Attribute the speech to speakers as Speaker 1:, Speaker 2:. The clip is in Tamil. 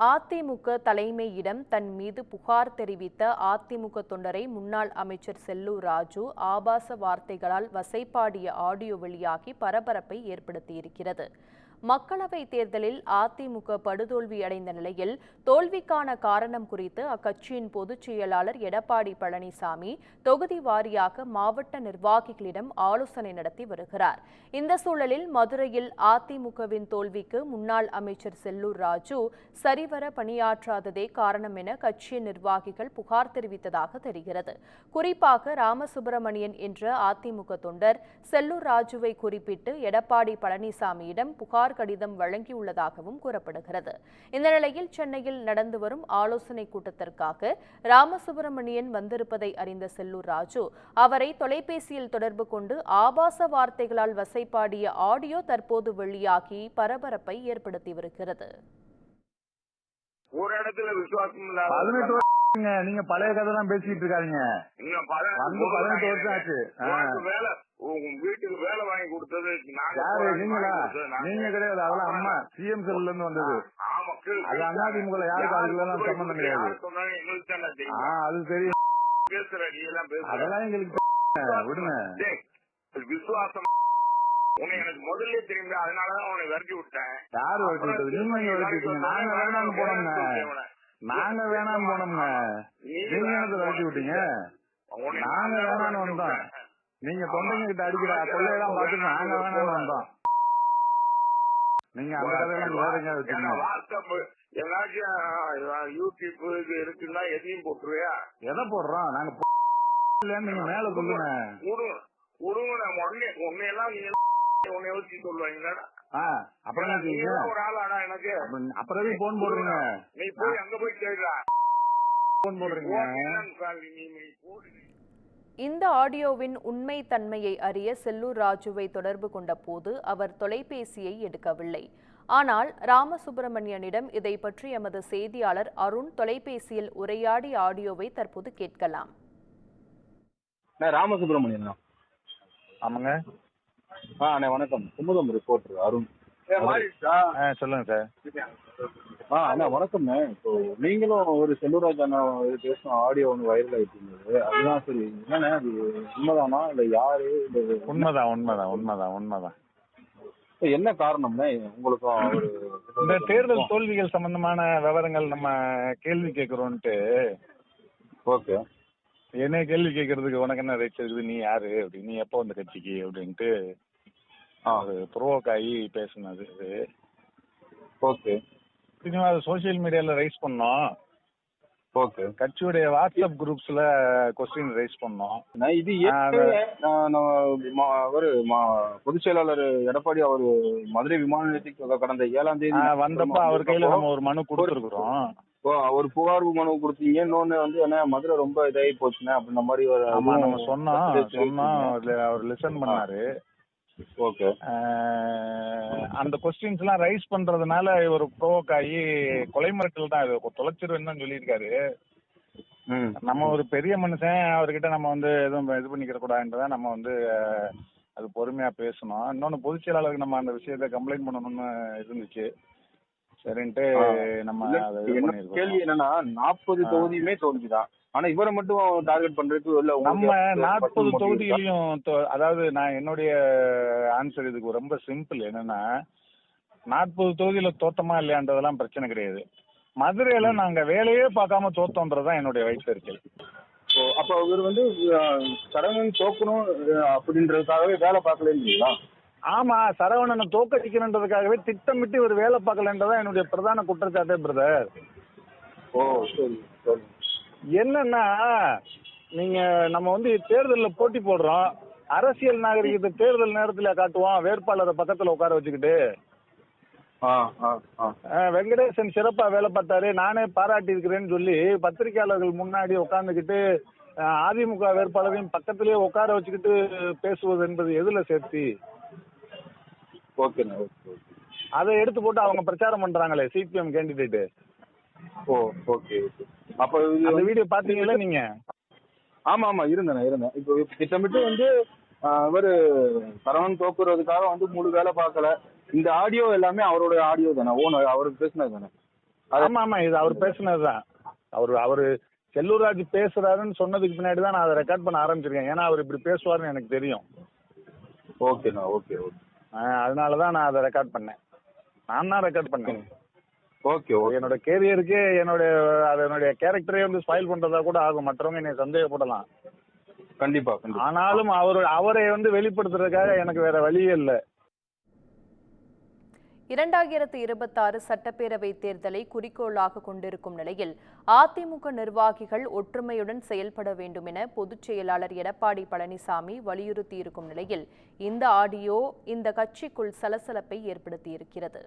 Speaker 1: அதிமுக தலைமையிடம் தன் மீது புகார் தெரிவித்த அதிமுக தொண்டரை முன்னாள் அமைச்சர் செல்லூர் ராஜு ஆபாச வார்த்தைகளால் வசைபாடிய ஆடியோ வெளியாகி பரபரப்பை ஏற்படுத்தியிருக்கிறது. மக்களவைத் தேர்தலில் அதிமுக படுதோல்வியடைந்த நிலையில் தோல்விக்கான காரணம் குறித்து அக்கட்சியின் பொதுச் செயலாளர் எடப்பாடி பழனிசாமி தொகுதி வாரியாக மாவட்ட நிர்வாகிகளிடம் ஆலோசனை நடத்தி வருகிறார். இந்த சூழலில் மதுரையில் அதிமுகவின் தோல்விக்கு முன்னாள் அமைச்சர் செல்லூர் ராஜு சரிவர பணியாற்றாததே காரணம் என கட்சியின் நிர்வாகிகள் புகார் தெரிவித்ததாக தெரிகிறது. குறிப்பாக ராமசுப்பிரமணியன் என்ற அதிமுக தொண்டர் செல்லூர் ராஜுவை குறிப்பிட்டு எடப்பாடி பழனிசாமியிடம் புகார் கடிதம் வழங்கியுள்ளதாகவும் கூறப்படுகிறது. இந்த நிலையில் சென்னையில் நடந்து வரும் ஆலோசனை கூட்டத்திற்காக ராமசுப்பிரமணியன் வந்திருப்பதை அறிந்த செல்லூர் ராஜு அவரை தொலைபேசியில் தொடர்பு கொண்டு ஆபாச வார்த்தைகளால் வசைபாடிய ஆடியோ தற்போது வெளியாகி பரபரப்பை ஏற்படுத்தி வருகிறது.
Speaker 2: ஒரு இடத்துல விசுவாசம்
Speaker 3: நீங்க பழைய கதை தான் பேசிட்டு இருக்காதீங்க. 18 வருஷம் ஆச்சு.
Speaker 2: வீட்டுக்கு வேலை வாங்கி கொடுத்தது
Speaker 3: நீங்களா? நீங்க கிடையாது, அதெல்லாம் அம்மா சிஎம் செல்ல இருந்து வந்தது. அது அதிமுக யாருக்கு அதுக்கெல்லாம் சம்பந்தம் கிடையாது. அது தெரியும். அதெல்லாம் எங்களுக்கு விடுங்க.
Speaker 2: விசுவாசம் எனக்கு முதல்ல தெரியும், அதனாலதான் உன்னை விரட்டி விட்டேன்.
Speaker 3: யாரு விரட்டி விட்டது? நீங்க விரட்டி விட்டீங்க. நாங்க வேணாம்னு போனோம்ங்க. நாங்க வேணாம்னு போனோம்ங்க. நீங்க எனக்கு விரட்டி விட்டீங்க. நாங்க வேணாம்னு வந்தோம். நீங்க தொண்டைங்க கிட்ட அடிக்கிற கொள்ளையெல்லாம் பார்த்துட்டு நாங்க வேணாம்னு வந்தோம். நீங்க அந்த கதையெல்லாம் வேற எங்கேயாவது வச்சுக்கோங்க.
Speaker 2: வாட்ஸ்அப் ஏதாச்சும் யூடியூப் இருக்குன்னா எதையும் போட்டுருவியா? எதை
Speaker 3: போடுறோம் நாங்க? நீங்க மேல சொல்லுங்க.
Speaker 2: உன்னையெல்லாம் நீங்க உன்னை வச்சு சொல்லுவாங்க.
Speaker 3: அப்புறம்
Speaker 2: ஒரு ஆளாடா எனக்கு.
Speaker 3: அப்புறம் போன் போடுறீங்க.
Speaker 2: நீ போய் அங்க போய் கேட்கா
Speaker 3: போன் போடுறீங்க.
Speaker 1: இந்த ஆடியோவின் உண்மை தன்மையை அறிய செல்லூர் ராஜுவை தொடர்பு கொண்ட போது அவர் தொலைபேசியை எடுக்கவில்லை. ஆனால் ராமசுப்பிரமணியனிடம் இதை பற்றி எமது செய்தியாளர் அருண் தொலைபேசியில் உரையாடிய ஆடியோவை தற்போது கேட்கலாம்.
Speaker 4: ராமசுப்பிரமணியன்.
Speaker 3: ஆமாங்க.
Speaker 4: வணக்கம். குமுதம் ரிப்போர்ட்டர் அருண்.
Speaker 3: சொல்லுங்க சார்.
Speaker 4: அண்ணா வணக்கம்ண்ணே. இப்போ நீங்களும் ஒரு செல்லூராஜ் அண்ணா பேசின ஆடியோ ஒன்று வைரல் ஆயிட்டு இருந்தது. அதுதான் சரி, என்னண்ணே அது உண்மைதானா இல்ல யாரு?
Speaker 3: உண்மைதான் உண்மைதான் உண்மைதான் உண்மைதான்.
Speaker 4: என்ன காரணம்னா உங்களுக்கும் ஒரு
Speaker 3: இந்த தேர்தல் தோல்விகள் சம்பந்தமான விவரங்கள் நம்ம கேள்வி கேட்கிறோம்ட்டு.
Speaker 4: ஓகே.
Speaker 3: என்ன கேள்வி கேட்கறதுக்கு உனக்கு என்ன ரைட்ஸ் இருக்குது? நீ யாரு அப்படி, நீ எப்போ வந்த கட்சிக்கு அப்படின்ட்டு அது ப்ரோவோக் ஆகி பேசுனது.
Speaker 4: ஓகே.
Speaker 3: அது சோசியல் மீடியால ரைஸ் பண்ணோம்.
Speaker 4: ஓகே.
Speaker 3: கட்சியுடைய வாட்ஸ்அப் குரூப்ஸ்ல கொஸ்டின் ரைஸ் பண்ணோம்.
Speaker 4: இது ஒரு பொதுச் செயலாளர் எடப்பாடி அவர் மதுரை விமான நிலையத்துக்கு கடந்த 7ஆம் தேதி
Speaker 3: வந்தப்ப அவர் கையில நம்ம ஒரு மனு கொடுத்துருக்குறோம்.
Speaker 4: ஒரு புகார் மனு கொடுத்தீங்க. இன்னொன்னு வந்து என்ன மதுரை ரொம்ப இதாகி போச்சுன்னா அப்படின்ற மாதிரி
Speaker 3: நம்ம சொன்னோம். அவர் லிசன் பண்ணாரு.
Speaker 4: ஓகே.
Speaker 3: அந்த கொஸ்டின்ஸ் எல்லாம் ரைஸ் பண்றதுனால இவர் ப்ரோவோக் ஆகி கொலை மிரட்டல் தான் தொலைச்சிருவேன்னு தான் சொல்லியிருக்காரு. நம்ம ஒரு பெரிய மனுஷன், அவர்கிட்ட நம்ம வந்து எதுவும் இது பண்ணிக்கிற கூடாதுன்றதான் நம்ம வந்து அது பொறுமையா பேசணும். இன்னொன்னு பொதுச் செயலாளருக்கு நம்ம அந்த விஷயத்த கம்ப்ளைண்ட் பண்ணணும்னு இருந்துச்சு. சரின்ட்டு நம்ம
Speaker 4: கேள்வி என்னன்னா 40 தொகுதியுமே தோல்விதான். ஆனா இவரை மட்டும் டார்கெட் பண்றதுக்கு
Speaker 3: நம்ம 40 தொகுதியிலையும் அதாவது நான் என்னுடைய ஆன்சர் இதுக்கு ரொம்ப சிம்பிள். என்னன்னா 40 தொகுதியில தோத்தமா இல்லையான்றதெல்லாம் பிரச்சனை கிடையாது. மதுரையில நாங்க வேலையே பார்க்காம தோத்தோன்றதுதான் என்னுடைய வைத்தறிச்சல்.
Speaker 4: அப்ப இவர் வந்து சரவணன் தோக்கணும் அப்படின்றதுக்காகவே வேலை பார்க்கல இல்லைங்களா?
Speaker 3: ஆமா, சரவணனை தோக்கடிக்கணுன்றதுக்காகவே திட்டமிட்டு இவர் வேலை பார்க்கலன்றதான் என்னுடைய பிரதான குற்றச்சாட்டே பிரதர்.
Speaker 4: சரி சரி.
Speaker 3: என்னன்னா நீங்க நம்ம வந்து தேர்தலில் போட்டி போடுறோம். அரசியல் நாகரிகத்தை தேர்தல் நேரத்துல காட்டுவோம். வேட்பாளரை பக்கத்துல உட்கார வச்சுக்கிட்டு வெங்கடேசன் சிறப்பா வேலை பார்த்தாரு, நானே பாராட்டி இருக்கிறேன்னு சொல்லி பத்திரிகையாளர்கள் முன்னாடி உட்கார்ந்துக்கிட்டு அதிமுக வேட்பாளரையும் பக்கத்திலேயே உட்கார வச்சுக்கிட்டு பேசுவது என்பது எதுல சேர்த்தி?
Speaker 4: ஓகேண்ணா.
Speaker 3: அதை எடுத்து போட்டு அவங்க பிரச்சாரம் பண்றாங்களே சிபிஎம் கேண்டிடேட்.
Speaker 4: ஓகே. அப்ப
Speaker 3: அந்த வீடியோ பாத்தீங்களா நீங்க?
Speaker 4: ஆமா இருந்தேன். இப்போ திட்டமிட்டு வந்து இவரு சரவணன் தோக்குறதுக்காக வந்து முழு வேலை பார்க்கல. இந்த ஆடியோ எல்லாமே அவரோட ஆடியோ தானே? அவருக்கு பேசினது தானே?
Speaker 3: ஆமா ஆமா, இது அவர் பேசுனதுதான். அவரு செல்லூர் ராஜ் பேசுறாருன்னு சொன்னதுக்கு பின்னாடி தான் நான் அதை ரெக்கார்ட் பண்ண ஆரம்பிச்சிருக்கேன். ஏன்னா அவர் இப்படி பேசுவாருன்னு எனக்கு தெரியும்.
Speaker 4: ஓகேண்ணா, ஓகே ஓகே.
Speaker 3: அதனாலதான் நான் அதை ரெக்கார்ட் பண்ணேன். நான் தான் ரெக்கார்ட் பண்ணேன்.
Speaker 4: Okay okay.
Speaker 3: என்னோட கேரியருக்கு என்னுடைய கேரக்டரே வந்து ஸ்பாயில் பண்றதா கூட ஆகும். மற்றவங்க என்னை சந்தேகப்படலாம்.
Speaker 4: கண்டிப்பா கண்டிப்பா.
Speaker 3: ஆனாலும் அவரை வந்து வெளிப்படுத்துறதுக்காக எனக்கு வேற வழியே இல்லை.
Speaker 1: 2026 சட்டப்பேரவை தேர்தலை குறிக்கோளாக கொண்டிருக்கும் நிலையில் அதிமுக நிர்வாகிகள் ஒற்றுமையுடன் செயல்பட வேண்டும் என பொதுச் செயலாளர் எடப்பாடி பழனிசாமி வலியுறுத்தியிருக்கும் நிலையில் இந்த ஆடியோ இந்த கட்சிக்குள் சலசலப்பை ஏற்படுத்தியிருக்கிறது.